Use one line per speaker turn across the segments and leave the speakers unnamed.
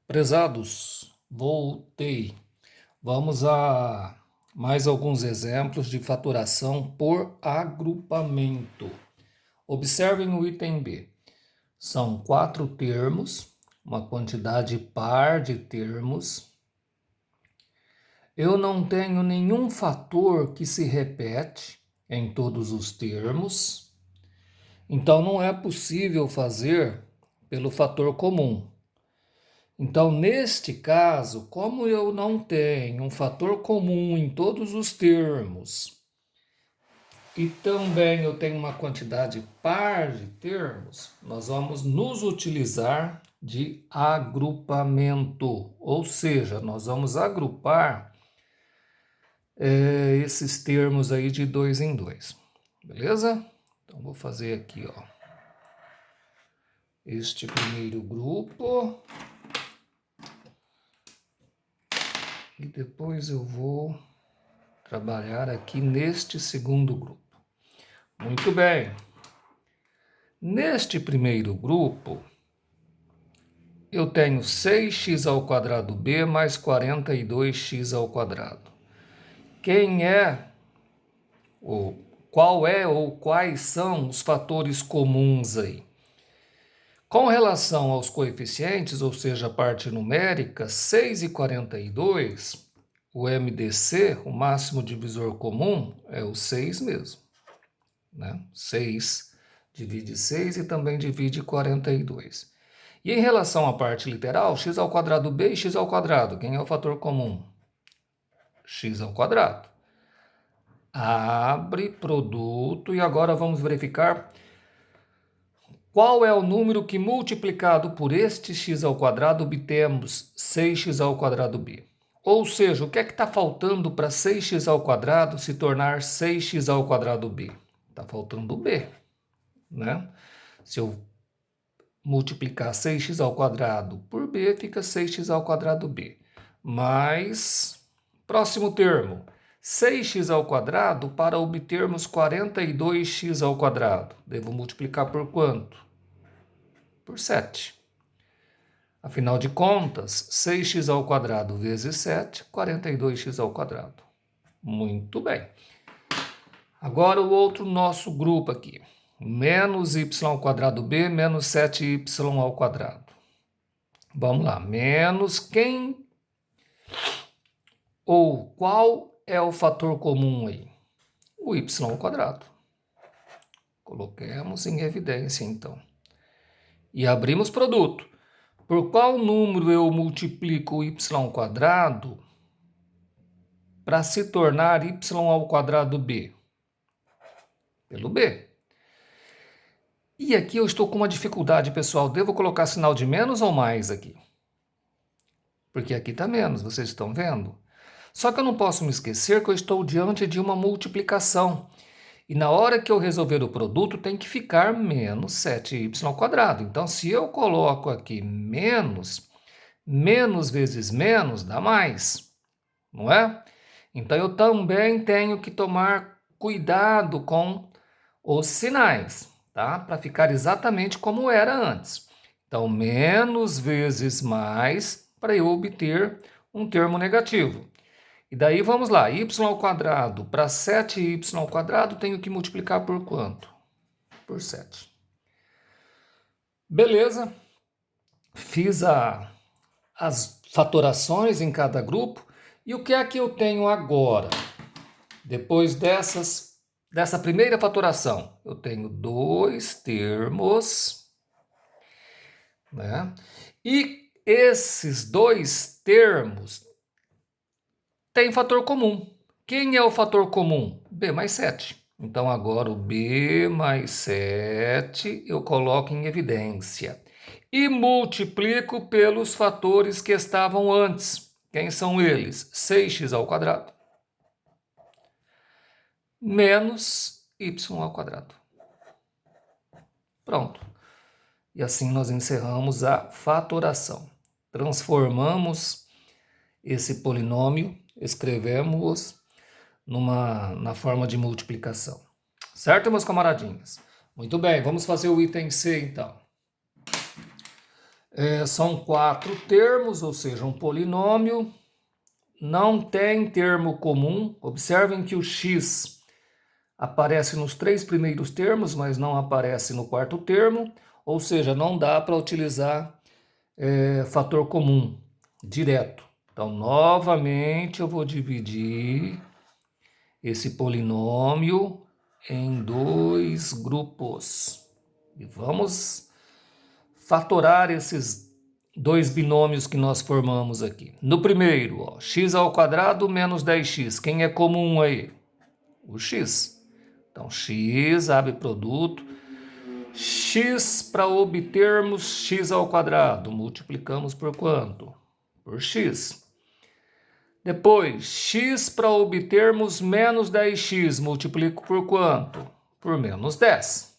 Prezados, voltei. Vamos a mais alguns exemplos de faturação por agrupamento. Observem o item B. São 4 termos, uma quantidade par de termos. Eu não tenho nenhum fator que se repete em todos os termos. Então não é possível fazer pelo fator comum. Então, neste caso, como eu não tenho um fator comum em todos os termos e também eu tenho uma quantidade par de termos, nós vamos nos utilizar de agrupamento, ou seja, nós vamos agrupar esses termos aí de 2 em 2, beleza? Então, vou fazer aqui, ó, este primeiro grupo. E depois eu vou trabalhar aqui neste segundo grupo. Muito bem. Neste primeiro grupo, eu tenho 6x² mais 42x². Quem é, ou qual é ou quais são os fatores comuns aí? Com relação aos coeficientes, ou seja, a parte numérica, 6 e 42, o MDC, o máximo divisor comum, é o 6 mesmo, né? 6 divide 6 e também divide 42. E em relação à parte literal, x² e x², quem é o fator comum? X². Abre produto e agora vamos verificar qual é o número que multiplicado por este x² obtemos 6x²b. Ou seja, o que é que está faltando para 6x² se tornar 6x²b? Está faltando o b, né? Se eu multiplicar 6x² por b, fica 6x²b. Mais, próximo termo, 6x² para obtermos 42x². Devo multiplicar por quanto? Por 7. Afinal de contas, 6x² vezes 7, 42x². Muito bem. Agora o outro nosso grupo aqui. Menos y² menos 7y². Vamos lá. Menos quem ou qual é o fator comum aí? O y². Coloquemos em evidência, então. E abrimos produto. Por qual número eu multiplico o y² para se tornar y²b? Pelo b. E aqui eu estou com uma dificuldade, pessoal. Devo colocar sinal de menos ou mais aqui? Porque aqui está menos, vocês estão vendo? Só que eu não posso me esquecer que eu estou diante de uma multiplicação. E na hora que eu resolver o produto, tem que ficar menos 7y². Então, se eu coloco aqui menos vezes menos dá mais, não é? Então, eu também tenho que tomar cuidado com os sinais, tá? Para ficar exatamente como era antes. Então, menos vezes mais para eu obter um termo negativo. E daí vamos lá, y² para 7y² tenho que multiplicar por quanto? Por 7. Beleza, fiz as fatorações em cada grupo. E o que é que eu tenho agora? Depois dessa primeira fatoração, eu tenho 2 termos, né? E esses 2 termos têm fator comum. Quem é o fator comum? B mais 7. Então, agora o B mais 7 eu coloco em evidência. E multiplico pelos fatores que estavam antes. Quem são eles? 6x² menos y². Pronto. E assim nós encerramos a fatoração. Transformamos esse polinômio, escrevemos na forma de multiplicação. Certo, meus camaradinhos? Muito bem, vamos fazer o item C, então. São 4 termos, ou seja, um polinômio. Não tem termo comum. Observem que o x aparece nos 3 primeiros termos, mas não aparece no 4º termo. Ou seja, não dá para utilizar fator comum direto. Então, novamente, eu vou dividir esse polinômio em 2 grupos. E vamos fatorar esses 2 binômios que nós formamos aqui. No primeiro, ó, x² menos 10x. Quem é comum aí? O x. Então, x, abre produto. X para obtermos x². Multiplicamos por quanto? Por x. Depois, x para obtermos menos 10x. Multiplico por quanto? Por menos 10.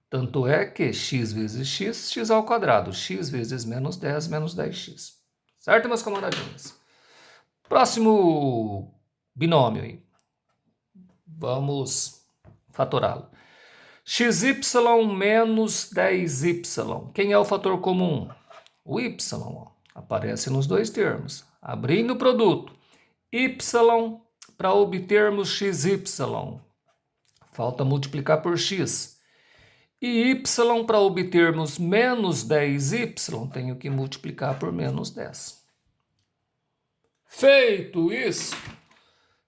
Tanto é que x vezes x, x². X vezes menos 10, menos 10x. Certo, meus camaradinhos? Próximo binômio aí. Vamos fatorá-lo. xy menos 10y. Quem é o fator comum? O y. Ó. Aparece nos 2 termos. Abrindo o produto. Y para obtermos xy. Falta multiplicar por x. E y para obtermos menos 10y, tenho que multiplicar por menos 10. Feito isso,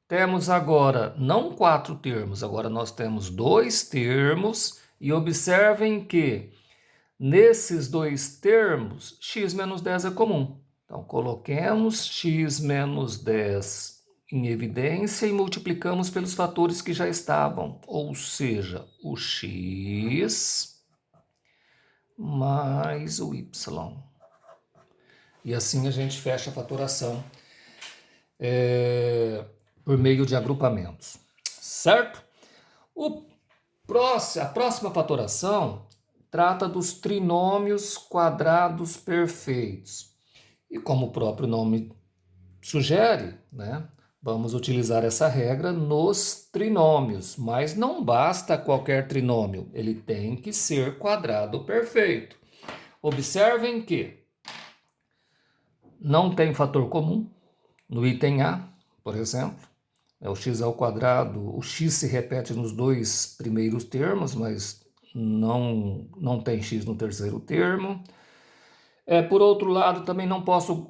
temos agora não 4 termos, agora nós temos 2 termos. E observem que nesses 2 termos, x menos 10 é comum. Então, coloquemos x menos 10 em evidência e multiplicamos pelos fatores que já estavam, ou seja, o x mais o y. E assim a gente fecha a fatoração por meio de agrupamentos, certo? A próxima fatoração trata dos trinômios quadrados perfeitos. E como o próprio nome sugere, né? Vamos utilizar essa regra nos trinômios, mas não basta qualquer trinômio, ele tem que ser quadrado perfeito. Observem que não tem fator comum no item A, por exemplo, é o x², o x se repete nos 2 primeiros termos, mas não tem x no terceiro termo. Por outro lado, também não posso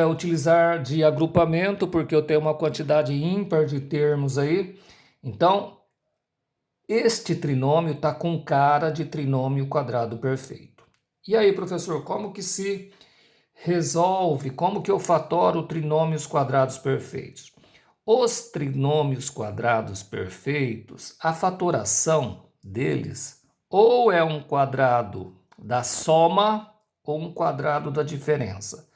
utilizar de agrupamento, porque eu tenho uma quantidade ímpar de termos aí. Então, este trinômio está com cara de trinômio quadrado perfeito. E aí, professor, como que se resolve, como que eu fatoro trinômios quadrados perfeitos? Os trinômios quadrados perfeitos, a fatoração deles ou é um quadrado da soma ou um quadrado da diferença.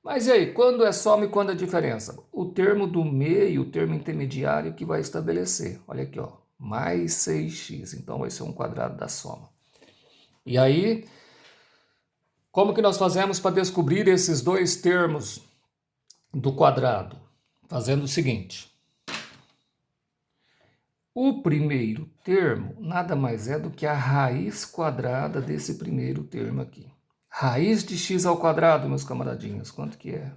Mas e aí, quando é soma e quando é diferença? O termo do meio, o termo intermediário que vai estabelecer. Olha aqui, ó, mais 6x, então vai ser um quadrado da soma. E aí, como que nós fazemos para descobrir esses 2 termos do quadrado? Fazendo o seguinte. O primeiro termo nada mais é do que a raiz quadrada desse primeiro termo aqui. Raiz de x², meus camaradinhos, quanto que é?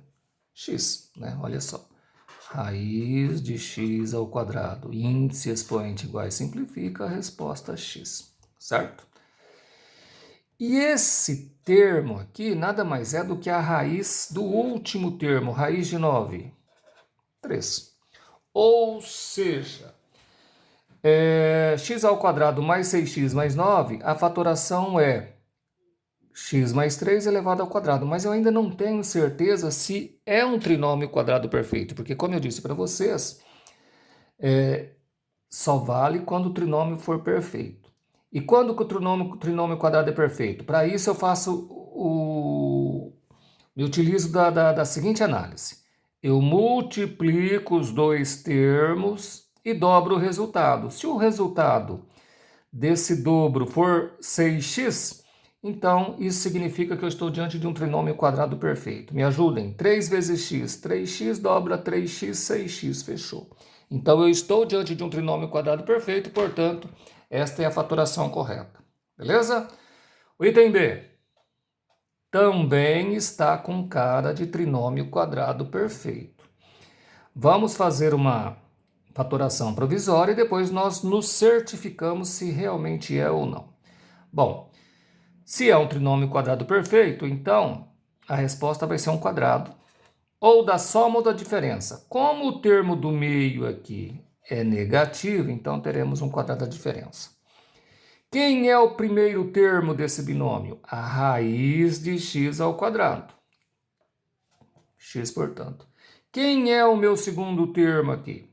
X, né? Olha só. Raiz de x², índice expoente iguais simplifica, a resposta x, certo? E esse termo aqui nada mais é do que a raiz do último termo, raiz de 9, 3. Ou seja, x² mais 6x mais 9, a fatoração é x mais 3 elevado ao quadrado, mas eu ainda não tenho certeza se é um trinômio quadrado perfeito, porque como eu disse para vocês, só vale quando o trinômio for perfeito. E quando que o trinômio quadrado é perfeito? Para isso eu eu utilizo da seguinte análise. Eu multiplico os 2 termos e dobro o resultado. Se o resultado desse dobro for 6x, então isso significa que eu estou diante de um trinômio quadrado perfeito. Me ajudem. 3 vezes x, 3x dobra 3x, 6x, fechou. Então eu estou diante de um trinômio quadrado perfeito, portanto, esta é a fatoração correta. Beleza? O item B. também está com cara de trinômio quadrado perfeito. Vamos fazer uma fatoração provisória e depois nós nos certificamos se realmente é ou não. Bom, se é um trinômio quadrado perfeito, então a resposta vai ser um quadrado, ou da soma ou da diferença. Como o termo do meio aqui é negativo, então teremos um quadrado da diferença. Quem é o primeiro termo desse binômio? A raiz de x ao quadrado. X, portanto. Quem é o meu segundo termo aqui?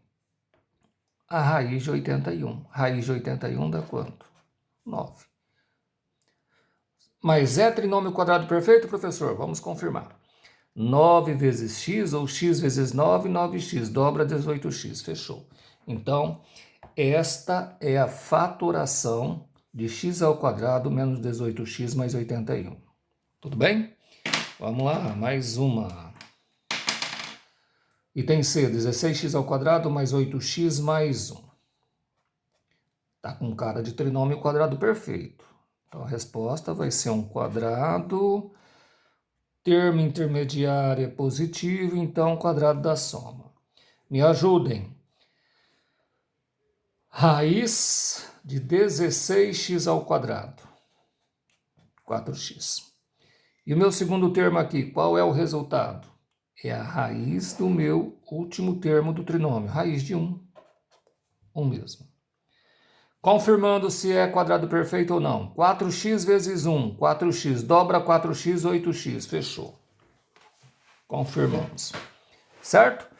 A raiz de 81. Raiz de 81 dá quanto? 9. Mas é trinômio quadrado perfeito, professor? Vamos confirmar. 9 vezes x, ou x vezes 9, 9x, dobra 18x, fechou. Então, esta é a fatoração de x ao quadrado menos 18x mais 81. Tudo bem? Vamos lá, mais uma. Item C, 16x ao quadrado mais 8x mais 1. Tá com cara de trinômio quadrado perfeito. Então, a resposta vai ser um quadrado. Termo intermediário é positivo, então quadrado da soma. Me ajudem. Raiz de 16x ao quadrado. 4x. E o meu segundo termo aqui, qual é o resultado? É a raiz do meu último termo do trinômio. Raiz de 1. 1 mesmo. Confirmando se é quadrado perfeito ou não. 4x vezes 1, 4x. Dobra 4x, 8x. Fechou. Confirmamos. Certo?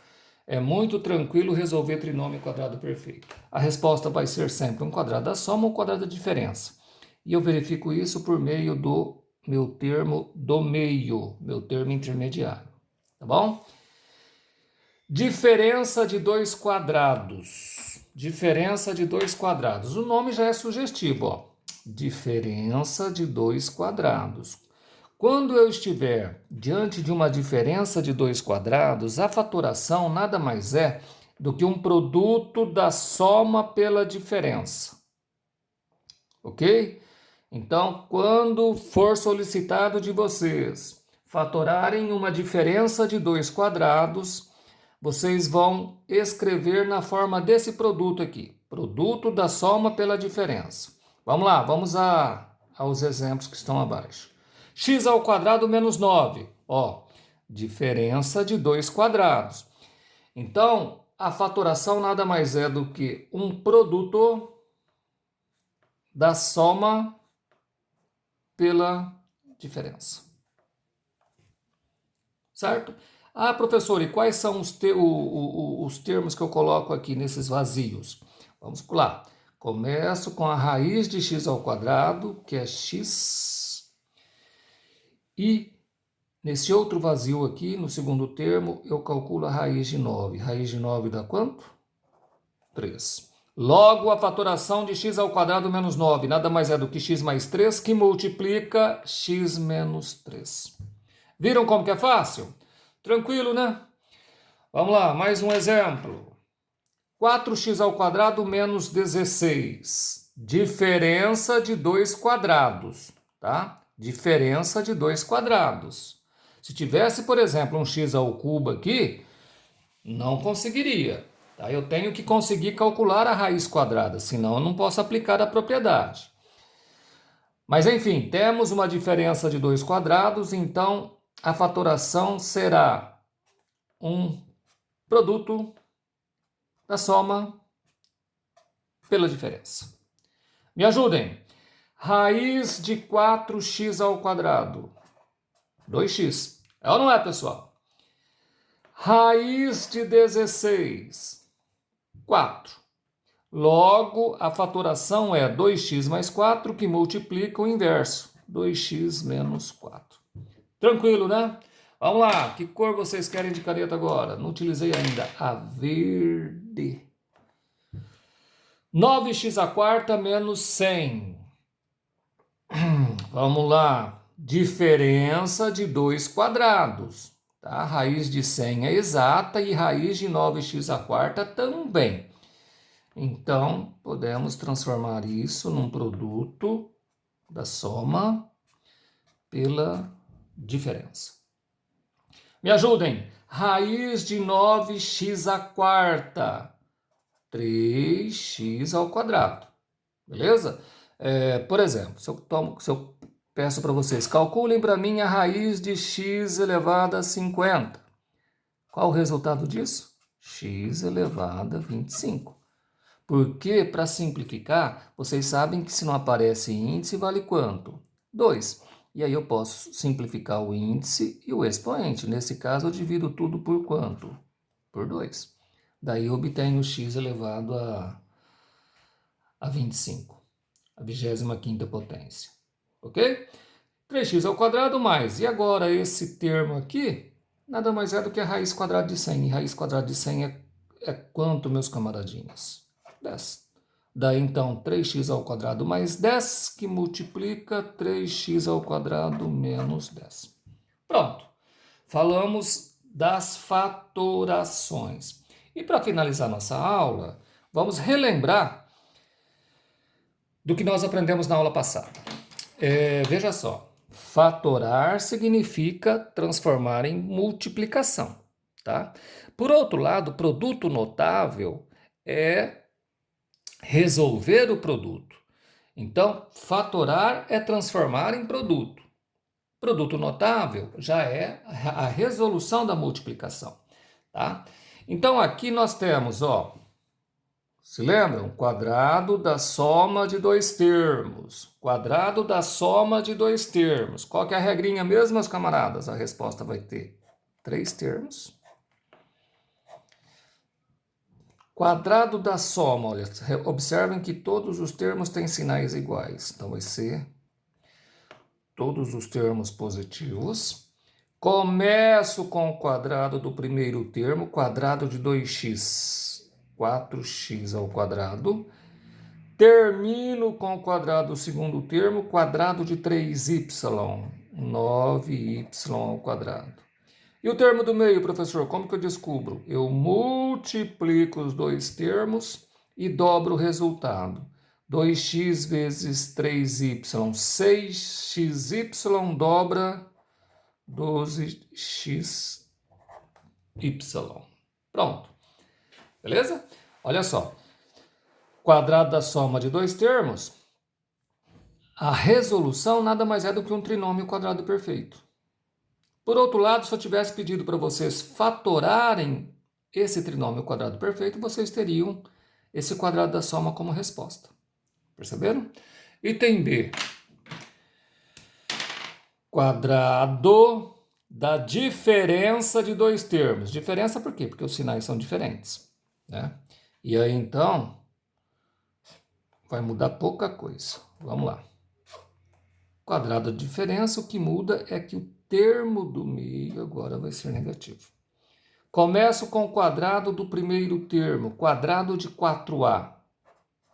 É muito tranquilo resolver trinômio quadrado perfeito. A resposta vai ser sempre um quadrado da soma ou um quadrado da diferença. E eu verifico isso por meio do meu termo do meio, meu termo intermediário. Tá bom? Diferença de dois quadrados. Diferença de dois quadrados. O nome já é sugestivo, ó. Diferença de dois quadrados. Quando eu estiver diante de uma diferença de dois quadrados, a fatoração nada mais é do que um produto da soma pela diferença. Ok? Então, quando for solicitado de vocês fatorarem uma diferença de dois quadrados, vocês vão escrever na forma desse produto aqui. Produto da soma pela diferença. Vamos lá, vamos aos exemplos que estão abaixo. X ao quadrado menos 9. Ó, diferença de dois quadrados. Então, a fatoração nada mais é do que um produto da soma pela diferença. Certo? Ah, professor, e quais são os termos que eu coloco aqui nesses vazios? Vamos lá. Começo com a raiz de x ao quadrado, que é x. E nesse outro vazio aqui, no segundo termo, eu calculo a raiz de 9. Raiz de 9 dá quanto? 3. Logo, a fatoração de x ao quadrado menos 9 nada mais é do que x mais 3, que multiplica x menos 3. Viram como que é fácil? Tranquilo, né? Vamos lá, mais um exemplo. 4x ao quadrado menos 16. Diferença de dois quadrados, tá? Diferença de dois quadrados. Se tivesse, por exemplo, um x ao cubo aqui, não conseguiria. Tá? Eu tenho que conseguir calcular a raiz quadrada, senão eu não posso aplicar a propriedade. Mas, enfim, temos uma diferença de dois quadrados, então a fatoração será um produto da soma pela diferença. Me ajudem. Raiz de 4x ao quadrado. 2x. É ou não é, pessoal? Raiz de 16. 4. Logo, a fatoração é 2x mais 4, que multiplica o inverso. 2x menos 4. Tranquilo, né? Vamos lá. Que cor vocês querem de caneta agora? Não utilizei ainda. A verde. 9x à quarta menos 100. Vamos lá. Diferença de dois quadrados. Tá? Raiz de 100 é exata e raiz de 9x à quarta também. Então, podemos transformar isso num produto da soma pela diferença. Me ajudem. Raiz de 9x à quarta. 3x ao quadrado. Beleza? Por exemplo, se eu peço para vocês, calculem para mim a raiz de x elevado a 50. Qual o resultado disso? X elevado a 25. Porque, para simplificar, vocês sabem que se não aparece índice, vale quanto? 2. E aí eu posso simplificar o índice e o expoente. Nesse caso, eu divido tudo por quanto? Por 2. Daí eu obtenho x elevado a 25. A 25ª potência. Ok? 3x ao quadrado mais. E agora esse termo aqui, nada mais é do que a raiz quadrada de 100. E raiz quadrada de 100 é quanto, meus camaradinhas? 10. Daí, então, 3x ao quadrado mais 10, que multiplica 3x ao quadrado menos 10. Pronto. Falamos das fatorações. E para finalizar nossa aula, vamos relembrar do que nós aprendemos na aula passada. Veja só, fatorar significa transformar em multiplicação, tá? Por outro lado, produto notável é resolver o produto. Então, fatorar é transformar em produto. Produto notável já é a resolução da multiplicação, tá? Então, aqui nós temos, ó, se lembram? Quadrado da soma de dois termos. Quadrado da soma de dois termos. Qual que é a regrinha mesmo, meus camaradas? A resposta vai ter 3 termos. Quadrado da soma, olha, observem que todos os termos têm sinais iguais. Então, vai ser todos os termos positivos. Começo com o quadrado do primeiro termo, quadrado de 2x. 4x ao quadrado. Termino com o quadrado do segundo termo, quadrado de 3y, 9y ao quadrado. E o termo do meio, professor, como que eu descubro? Eu multiplico os dois termos e dobro o resultado. 2x vezes 3y, 6xy dobra 12xy. Pronto. Beleza? Olha só. Quadrado da soma de dois termos. A resolução nada mais é do que um trinômio quadrado perfeito. Por outro lado, se eu tivesse pedido para vocês fatorarem esse trinômio quadrado perfeito, vocês teriam esse quadrado da soma como resposta. Perceberam? Item B. Quadrado da diferença de dois termos. Diferença por quê? Porque os sinais são diferentes, né? E aí, então, vai mudar pouca coisa. Vamos lá. Quadrado da diferença, o que muda é que o termo do meio agora vai ser negativo. Começo com o quadrado do primeiro termo, quadrado de 4a,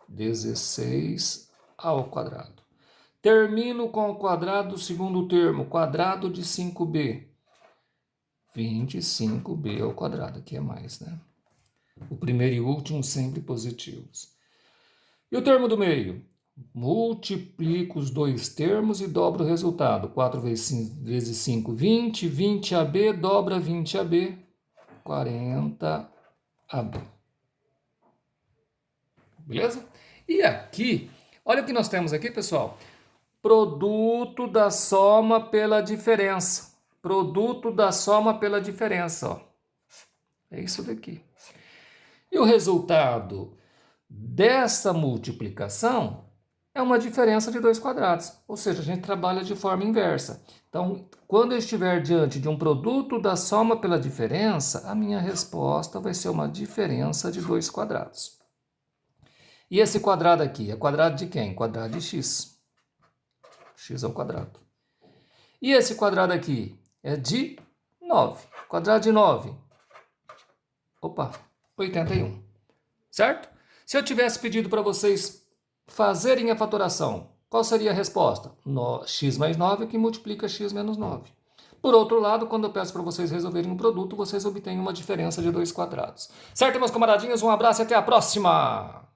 16 ao quadrado. Termino com o quadrado do segundo termo, quadrado de 5b, 25b ao quadrado, aqui é mais, né? O primeiro e o último sempre positivos. E o termo do meio? Multiplico os dois termos e dobro o resultado. 4 vezes 5, 20. 20ab dobra 20ab, 40ab. Beleza? E aqui, olha o que nós temos aqui, pessoal. Produto da soma pela diferença. Produto da soma pela diferença, ó. É isso daqui. E o resultado dessa multiplicação é uma diferença de dois quadrados, ou seja, a gente trabalha de forma inversa. Então, quando eu estiver diante de um produto da soma pela diferença, a minha resposta vai ser uma diferença de dois quadrados. E esse quadrado aqui é quadrado de quem? Quadrado de x. X ao quadrado. E esse quadrado aqui é de 9. Quadrado de 9. Opa, 81. Certo? Se eu tivesse pedido para vocês fazerem a fatoração, qual seria a resposta? X mais 9 que multiplica x menos 9. Por outro lado, quando eu peço para vocês resolverem um produto, vocês obtêm uma diferença de dois quadrados. Certo, meus camaradinhos? Um abraço e até a próxima!